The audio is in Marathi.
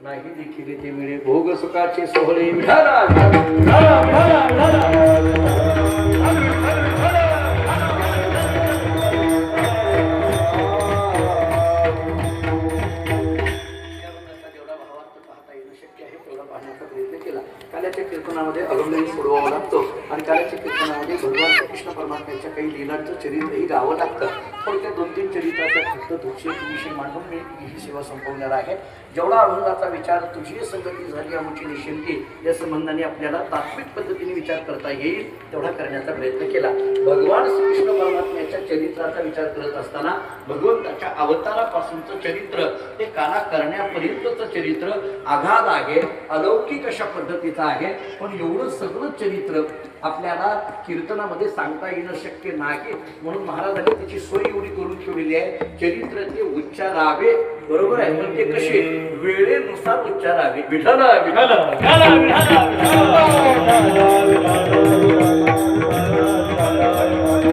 नाही देखील ते मिळे भोग सुखाचे सोहळे काल्याच्या कीर्तनामध्ये अगमही सोडवावं लागतो आणि काल्याच्या कीर्तनामध्ये भगवान कृष्ण परमात्म्याच्या काही लीलांचं चरित्रही गावं लागतं. थोडक्यात 2-3 चरित्राच्या फक्त तुझे विषय मांडून मी ही सेवा संपवणार आहे. जेवढा अभंगाचा विचार तुझी संगती झाली आमची निश्चिंती या संबंधाने आपल्याला तात्विक पद्धतीने विचार करता येईल तेवढा करण्याचा प्रयत्न केला. भगवान श्रीकृष्ण परमात्म्याच्या चरित्राचा विचार करत असताना भगवंताच्या अवतारापासूनचं चरित्र ते काना करण्यापर्यंतचं चरित्र आघात आहे, अलौकिक अशा पद्धतीचं आहे. पण एवढं सगळं चरित्र आपल्याला कीर्तनामध्ये सांगता येणं शक्य नाही. म्हणून महाराजांनी त्याची सोय एवढी करून ठेवलेली आहे. चरित्र ते उच्चारावे, बरोबर आहे, पण ते कसे वेळेनुसार उच्चारावे. विठ्ठल विठ्ठल